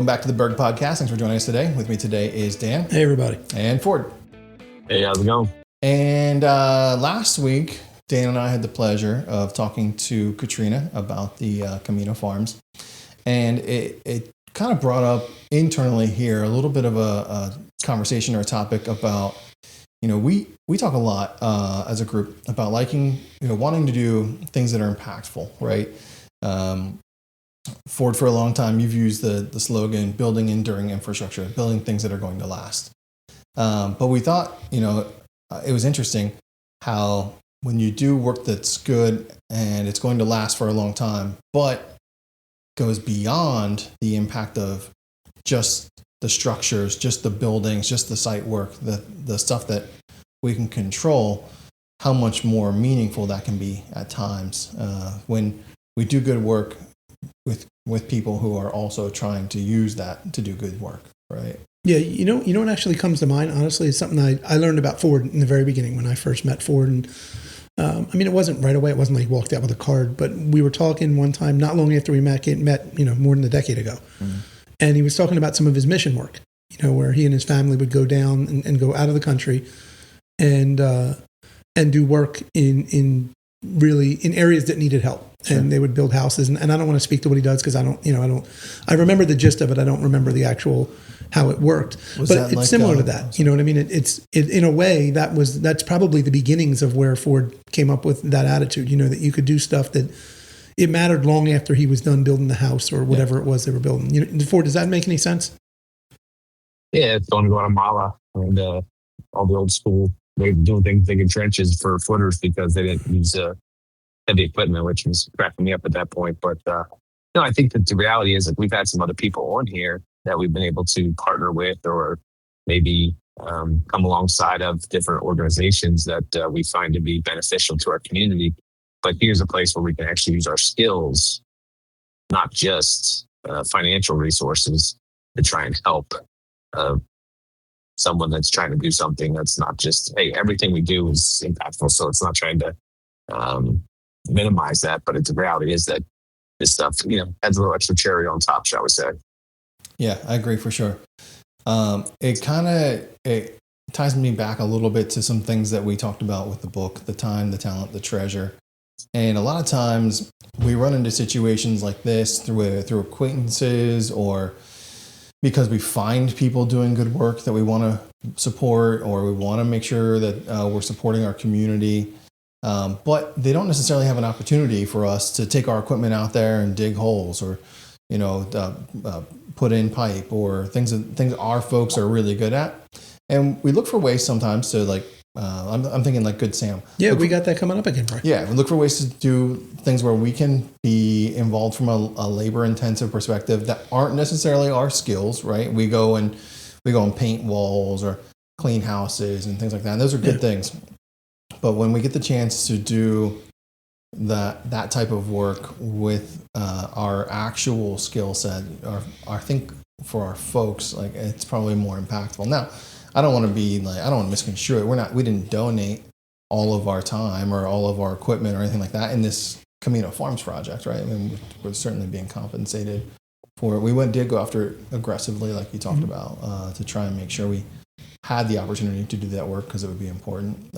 welcome back to the Berg podcast. Thanks for joining us today. With me today is Dan. Hey, everybody. And Ford. Hey, how's it going? And last week, Dan and I had the pleasure of talking to Katrina about the Camino Farms. And it kind of brought up internally here a little bit of a conversation or a topic about, we talk a lot as a group about liking, wanting to do things that are impactful, right? Ford, for a long time, you've used the slogan, building enduring infrastructure, building things that are going to last. But we thought, it was interesting how when you do work that's good and it's going to last for a long time, but goes beyond the impact of just the structures, just the buildings, just the site work, the stuff that we can control, how much more meaningful that can be at times when we do good work with people who are also trying to use that to do good work, right? Yeah, you know what actually comes to mind, honestly, is something I learned about Ford in the very beginning when I first met Ford. And it wasn't right away. It wasn't like he walked out with a card, but we were talking one time, not long after we met, more than a decade ago. Mm-hmm. And he was talking about some of his mission work, where he and his family would go down and go out of the country and do work in areas that needed help. Sure. And they would build houses. And I don't want to speak to what he does because I remember the gist of it. I don't remember the actual how it worked. But it's like, similar to that. You know what I mean? It in a way that's probably the beginnings of where Ford came up with that attitude, that you could do stuff that it mattered long after he was done building the house or whatever it was they were building. Ford, does that make any sense? Yeah, it's going to Guatemala and all the old school way of doing things, digging trenches for footers because they didn't use heavy equipment, which was cracking me up at that point. But I think that the reality is that we've had some other people on here that we've been able to partner with or maybe come alongside of different organizations that we find to be beneficial to our community. But here's a place where we can actually use our skills, not just financial resources, to try and help someone that's trying to do something that's not just, hey, everything we do is impactful. So it's not trying to minimize that, but the reality is that this stuff, adds a little extra cherry on top, shall we say. Yeah, I agree for sure. It ties me back a little bit to some things that we talked about with the book, the time, the talent, the treasure. And a lot of times we run into situations like this through acquaintances or because we find people doing good work that we want to support or we want to make sure that we're supporting our community. But they don't necessarily have an opportunity for us to take our equipment out there and dig holes or, put in pipe or things our folks are really good at. And we look for ways sometimes to I'm thinking like Good Sam. Yeah, we got that coming up again, right? Yeah, we look for ways to do things where we can be involved from a labor-intensive perspective that aren't necessarily our skills, right? We go and paint walls or clean houses and things like that. And those are good things. But when we get the chance to do that type of work with our actual skill set, I think for our folks, it's probably more impactful. Now, I don't want to misconstrue it. We didn't donate all of our time or all of our equipment or anything like that in this Camino Farms project, right? I mean, we're certainly being compensated for it. We did go after it aggressively, like you talked about, to try and make sure we had the opportunity to do that work because it would be important.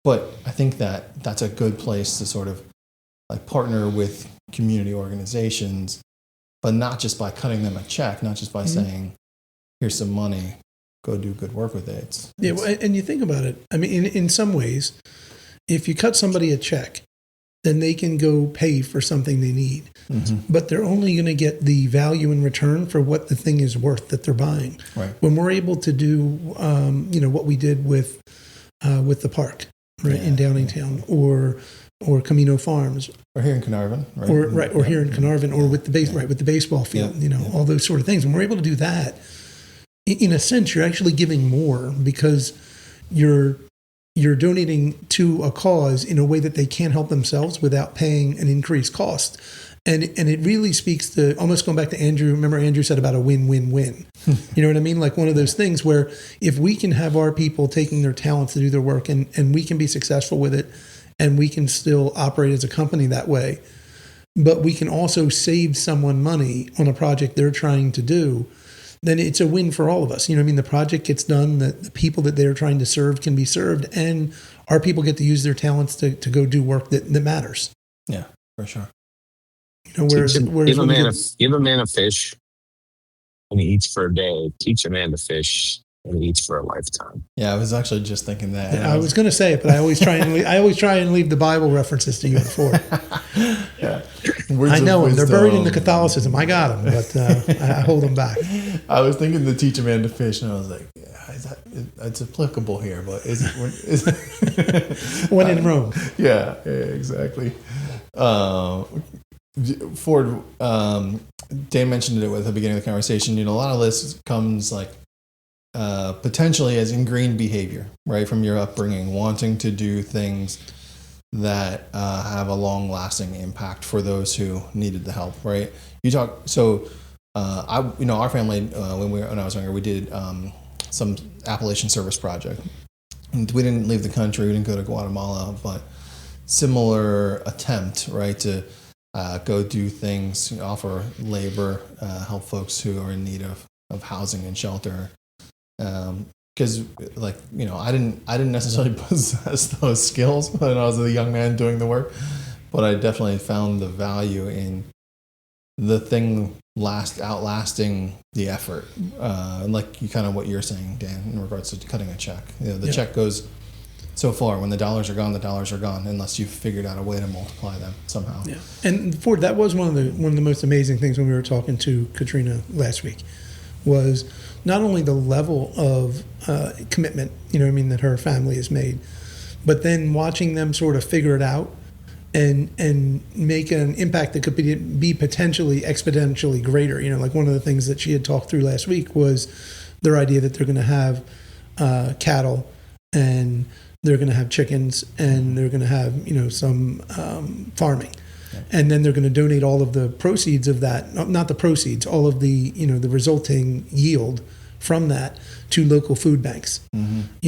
But I think that's a good place to sort of partner with community organizations, but not just by cutting them a check, not just by saying, here's some money, go do good work with it. And you think about it. I mean, in some ways, if you cut somebody a check, then they can go pay for something they need. Mm-hmm. But they're only going to get the value in return for what the thing is worth that they're buying. Right. When we're able to do, what we did with the park, right, in Downingtown, or Camino Farms, or here in Carnarvon, right? Or here in Carnarvon, or with the baseball field, all those sort of things. When we're able to do that, in a sense, you're actually giving more because you're donating to a cause in a way that they can't help themselves without paying an increased cost. And it really speaks to, almost going back to Andrew, remember Andrew said about a win-win-win. You know what I mean? Like one of those things where if we can have our people taking their talents to do their work and we can be successful with it and we can still operate as a company that way, but we can also save someone money on a project they're trying to do, then it's a win for all of us. You know what I mean? The project gets done, the people that they're trying to serve can be served, and our people get to use their talents to go do work that matters. Yeah, for sure. You know, whereas give a man a fish and he eats for a day. Teach a man to fish and he eats for a lifetime. Yeah, I was actually just thinking that. I was going to say it, but I always try and leave the Bible references to you before. Yeah, I know them. They're buried in the Catholicism. I got them, but I hold them back. I was thinking to teach a man to fish, and I was like, yeah, it's applicable here, but is it when in Rome? Yeah, exactly. Ford, Dan mentioned it at the beginning of the conversation. You know, a lot of this comes like potentially as ingrained behavior, right, from your upbringing, wanting to do things that have a long-lasting impact for those who needed the help, right? Our family when I was younger, we did some Appalachian service project. And we didn't leave the country, we didn't go to Guatemala, but similar attempt, right, to go do things, offer labor, help folks who are in need of housing and shelter. Because I didn't necessarily possess those skills when I was a young man doing the work, but I definitely found the value in the thing outlasting the effort. And like what you're saying, Dan, in regards to cutting a check. The check goes so far. When the dollars are gone, unless you've figured out a way to multiply them somehow. Yeah. And Ford, that was one of the most amazing things when we were talking to Katrina last week, was not only the level of commitment, that her family has made, but then watching them sort of figure it out and make an impact that could be potentially exponentially greater. Like one of the things that she had talked through last week was their idea that they're going to have cattle, and they're going to have chickens, and they're going to have some farming. And then they're going to donate all of the proceeds of that, not the proceeds, all of the, the resulting yield from that to local food banks. Mm-hmm.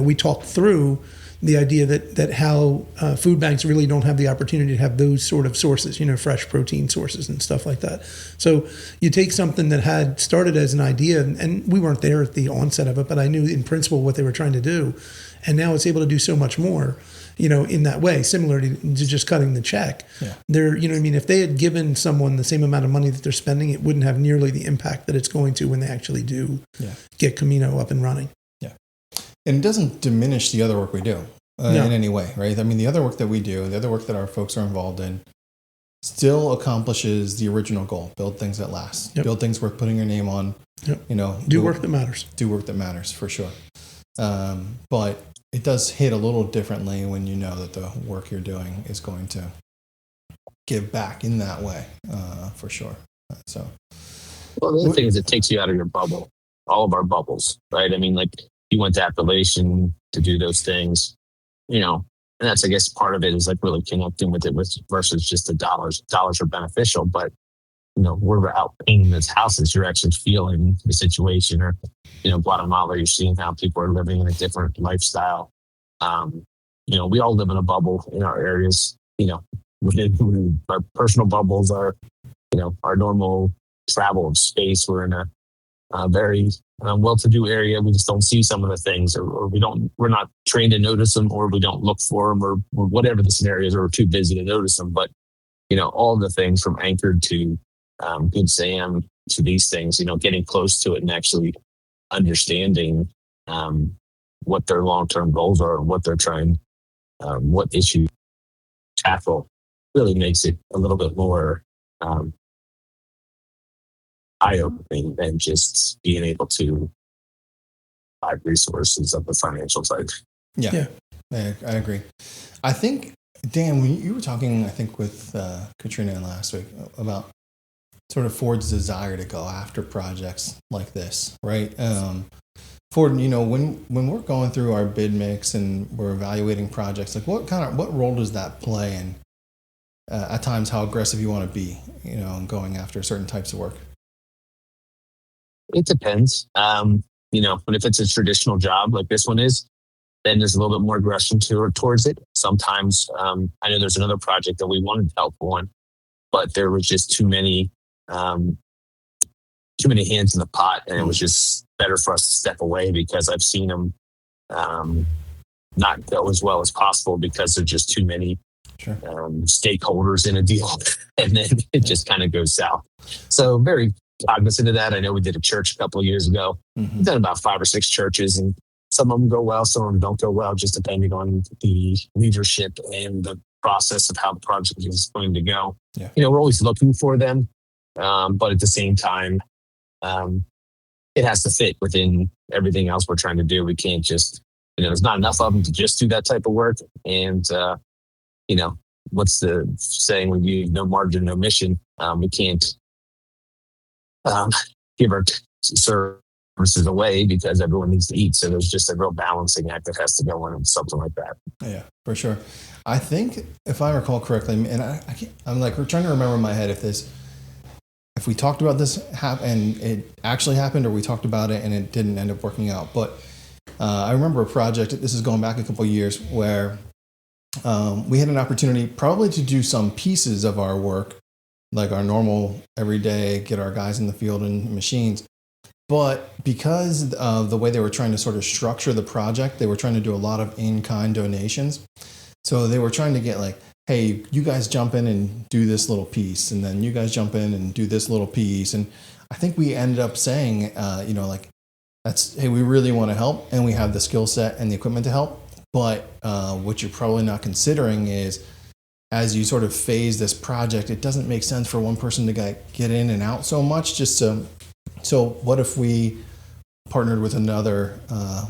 We talked through the idea that how food banks really don't have the opportunity to have those sort of sources, fresh protein sources and stuff like that. So you take something that had started as an idea, and we weren't there at the onset of it, but I knew in principle what they were trying to do. And now it's able to do so much more, in that way, similar to just cutting the check. Yeah. If they had given someone the same amount of money that they're spending, it wouldn't have nearly the impact that it's going to when they actually do get Camino up and running. Yeah. And it doesn't diminish the other work we do in any way, right? I mean, the other work that we do, the other work that our folks are involved in, still accomplishes the original goal: build things that last, build things worth putting your name on. Yep. Do work that matters. Do work that matters, for sure. But it does hit a little differently when you know that the work you're doing is going to give back in that way, for sure. Well, the other thing is it takes you out of your bubble, all of our bubbles, right? I mean, like you went to Appalachian to do those things, and that's, I guess, part of it is like really connecting with it versus just the dollars. Dollars are beneficial, but we're out painting these houses, you're actually feeling the situation. Or, Guatemala, you're seeing how people are living in a different lifestyle. We all live in a bubble in our areas, within our personal bubbles, our normal travel of space. We're in a very well-to-do area. We just don't see some of the things, or we're not trained to notice them, or we don't look for them, or whatever the scenario is, or we're too busy to notice them. But, all the things from Anchored to Good Sam to these things, getting close to it and actually understanding what their long-term goals are, what they're trying, what issue to tackle, really makes it a little bit more eye-opening than just being able to provide resources of the financial side. Yeah. I agree. I think, Dan, when you were talking, I think with Katrina last week about sort of Ford's desire to go after projects like this, right? Ford, when we're going through our bid mix and we're evaluating projects, like what role does that play in at times how aggressive you want to be, going after certain types of work? It depends. But if it's a traditional job like this one is, then there's a little bit more aggression towards it. Sometimes I know there's another project that we wanted help on, but there was just too many hands in the pot, and it was just better for us to step away because I've seen them not go as well as possible because there's just too many stakeholders in a deal, and then it just kind of goes south. So very cognizant of that. I know we did a church a couple of years ago. We've done about 5 or 6 churches, and some of them go well, some of them don't go well, just depending on the leadership and the process of how the project is going to go. Yeah. We're always looking for them, but at the same time, it has to fit within everything else we're trying to do. We can't just, there's not enough of them to just do that type of work. And, what's the saying when you no margin, no mission? We can't give our services away because everyone needs to eat. So there's just a real balancing act that has to go on something like that. Yeah, for sure. I think if I recall correctly, and we're trying to remember in my head if we talked about this and it actually happened, or we talked about it and it didn't end up working out. But I remember a project, this is going back a couple of years, where we had an opportunity probably to do some pieces of our work, like our normal everyday, get our guys in the field and machines. But because of the way they were trying to sort of structure the project, they were trying to do a lot of in-kind donations. So they were trying to get like, hey, you guys jump in and do this little piece, and then you guys jump in and do this little piece. And I think we ended up saying, hey, we really want to help, and we have the skill set and the equipment to help. But what you're probably not considering is, as you sort of phase this project, it doesn't make sense for one person to get in and out so much. So what if we partnered with another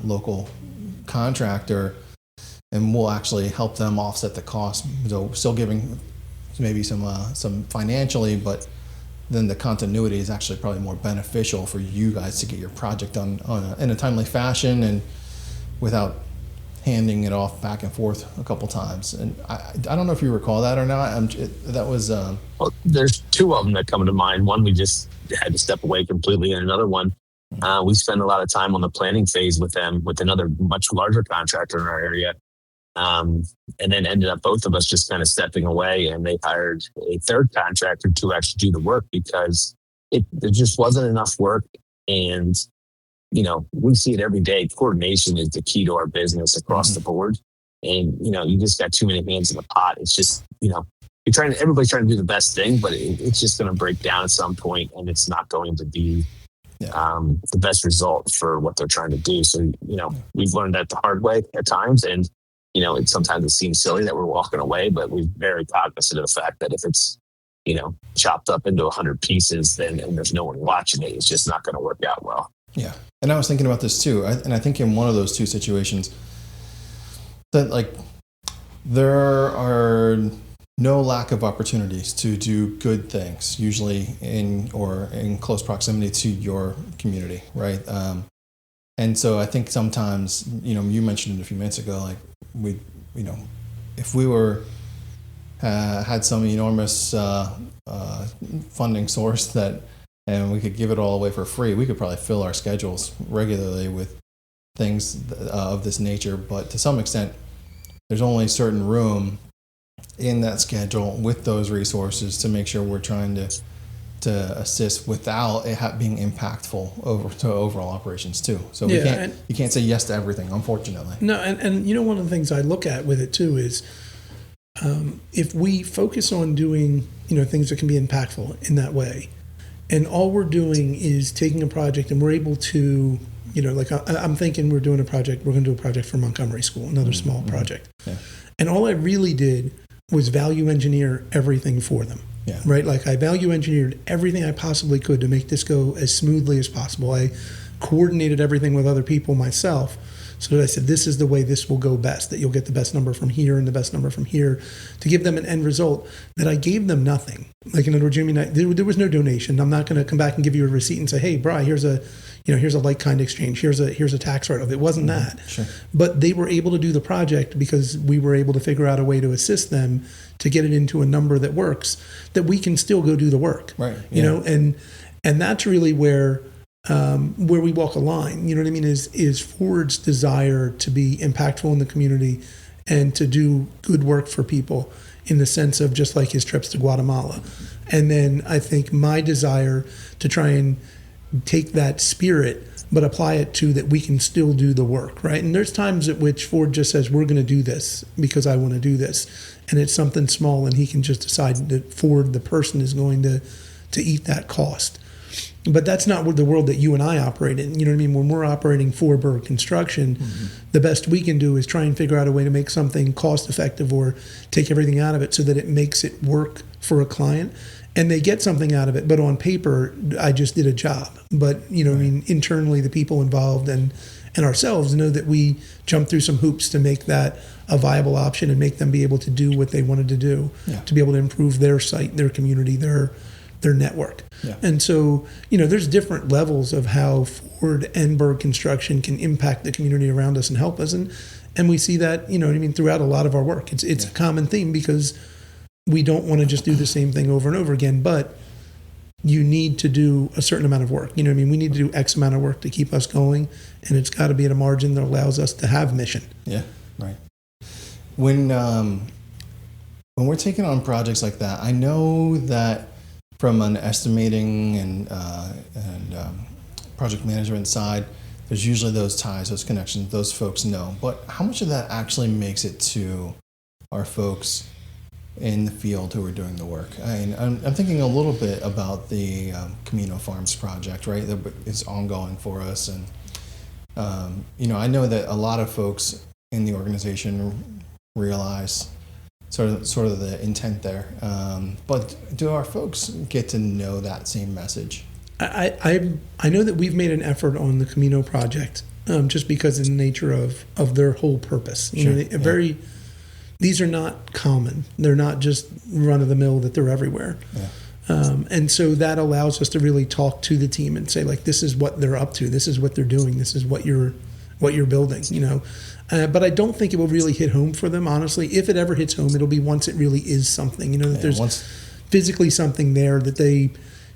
local contractor, and we'll actually help them offset the cost, so still giving maybe some financially, but then the continuity is actually probably more beneficial for you guys to get your project done in a timely fashion and without handing it off back and forth a couple times. And I don't know if you recall that or not. Well, there's 2 of them that come to mind. One, we just had to step away completely, and another one, we spend a lot of time on the planning phase with them, with another much larger contractor in our area. And then ended up both of us just kind of stepping away, and they hired a third contractor to actually do the work because there just wasn't enough work. And, we see it every day. Coordination is the key to our business across the board. And, you just got too many hands in the pot. It's just, everybody's trying to do the best thing, but it's just going to break down at some point, and it's not going to be the best result for what they're trying to do. So, we've learned that the hard way at times. And, sometimes it seems silly that we're walking away, but we're very cognizant of the fact that if it's, chopped up into 100 pieces, and there's no one watching it, it's just not going to work out well. Yeah. And I was thinking about this too. And I think in one of those 2 situations that there are no lack of opportunities to do good things, usually in close proximity to your community. Right. And so I think sometimes, you mentioned it a few minutes ago, if we had some enormous funding source and we could give it all away for free, we could probably fill our schedules regularly with things of this nature. But to some extent, there's only certain room in that schedule with those resources to make sure we're trying to assist without it being impactful to overall operations too. So you can't say yes to everything, unfortunately. No, and one of the things I look at with it too is if we focus on doing things that can be impactful in that way, and all we're doing is taking a project and we're able to, I'm thinking we're going to do a project for Montgomery School, another small project. Yeah. And all I really did was value engineer everything for them. Yeah. Right? I value engineered everything I possibly could to make this go as smoothly as possible. I coordinated everything with other people myself so that I said, this is the way this will go best, that you'll get the best number from here and the best number from here, to give them an end result that I gave them nothing. In other words, Jimmy and I, there was no donation. I'm not going to come back and give you a receipt and say, hey, Bri, here's a like kind exchange. Here's a tax write-off. It wasn't that. Sure. But they were able to do the project because we were able to figure out a way to assist them to get it into a number that works, that we can still go do the work. Right. And that's really where where we walk a line. You know what I mean? Is Ford's desire to be impactful in the community and to do good work for people in the sense of just like his trips to Guatemala. And then I think my desire to try and take that spirit but apply it to that we can still do the work, right? And there's times at which Ford just says, we're going to do this because I want to do this. And it's something small, and he can just decide that Ford, the person, is going to eat that cost. But that's not the world that you and I operate in. You know what I mean? When we're operating for Berg Construction, the best we can do is try and figure out a way to make something cost effective or take everything out of it so that it makes it work for a client. And they get something out of it, but on paper, I just did a job. But, you know, I mean, internally, the people involved and ourselves know that we jumped through some hoops to make that a viable option and make them be able to do what they wanted to do, to be able to improve their site, their community, their network. And so, you know, there's different levels of how Ford and Berg Construction can impact the community around us and help us. And we see that, you know what I mean, throughout a lot of our work. It's a common theme because we don't want to just do the same thing over and over again, but you need to do a certain amount of work. You know what I mean? We need to do X amount of work to keep us going, and it's got to be at a margin that allows us to have mission. Yeah, right. When we're taking on projects like that, I know that from an estimating and project management side, there's usually those ties, those connections, those folks know. But how much of that actually makes it to our folks in the field who are doing the work? I mean, I'm thinking a little bit about the Camino Farms project, right? That is ongoing for us, and you know, I know that a lot of folks in the organization realize sort of the intent there. But do our folks get to know that same message? I know that we've made an effort on the Camino project, just because of the nature of their whole purpose. You know, these are not common. They're not just run of the mill that they're everywhere. And so that allows us to really talk to the team and say, like, this is what they're up to. This is what they're doing. This is what you're building, you know. But I don't think it will really hit home for them, honestly. If it ever hits home, it'll be once it really is something, you know, that there's physically something there that they,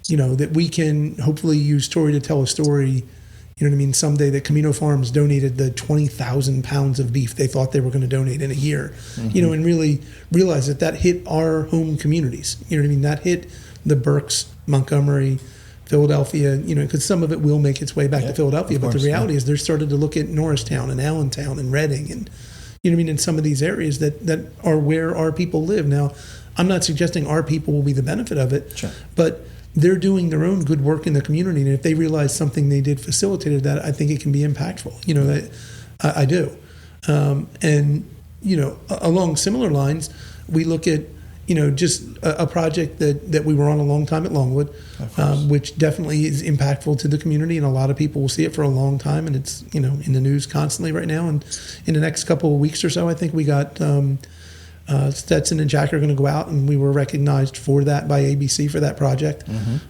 you know, that we can hopefully use Tori to tell a story. You know what I mean? Someday that Camino Farms donated the 20,000 pounds of beef they thought they were going to donate in a year, you know, and really realize that hit our home communities. You know what I mean? That hit the Berks, Montgomery, Philadelphia, you know, because some of it will make its way back to Philadelphia. But the reality is they're started to look at Norristown and Allentown and Reading and, you know what I mean, in some of these areas that are where our people live. Now, I'm not suggesting our people will be the benefit of it, but they're doing their own good work in the community. And if they realize something they did facilitated that, I think it can be impactful. You know, I do. And, you know, along similar lines, we look at, you know, just a project that we were on a long time at Longwood, which definitely is impactful to the community, and a lot of people will see it for a long time, and it's, you know, in the news constantly right now. And in the next couple of weeks or so, I think we got Stetson and Jack are going to go out, and we were recognized for that by ABC for that project,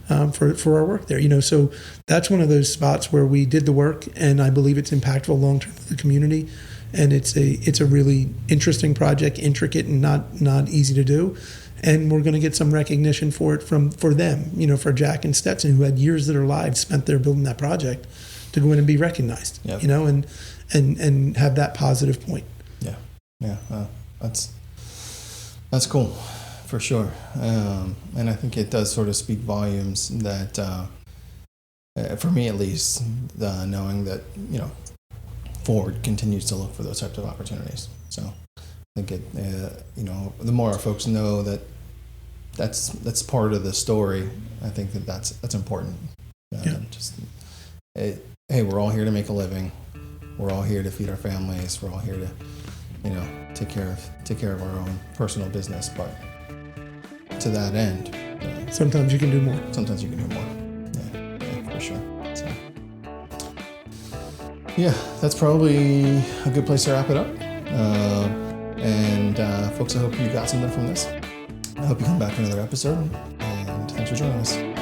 for our work there. You know, so that's one of those spots where we did the work, and I believe it's impactful long term to the community. And it's a really interesting project, intricate and not easy to do. And we're going to get some recognition for it for them, you know, for Jack and Stetson, who had years of their lives spent there building that project, to go in and be recognized, you know, and have that positive point. That's cool, for sure. And I think it does sort of speak volumes that, for me at least, knowing that, you know, Ford continues to look for those types of opportunities. So I think you know, the more our folks know that that's part of the story, I think that's important. Hey, we're all here to make a living. We're all here to feed our families. We're all here to, you know, take care of our own personal business. But to that end, sometimes you can do more. Sometimes you can do more. Yeah, for sure. So. Yeah, that's probably a good place to wrap it up. And folks, I hope you got something from this. I hope you come back for another episode, and thanks for joining us.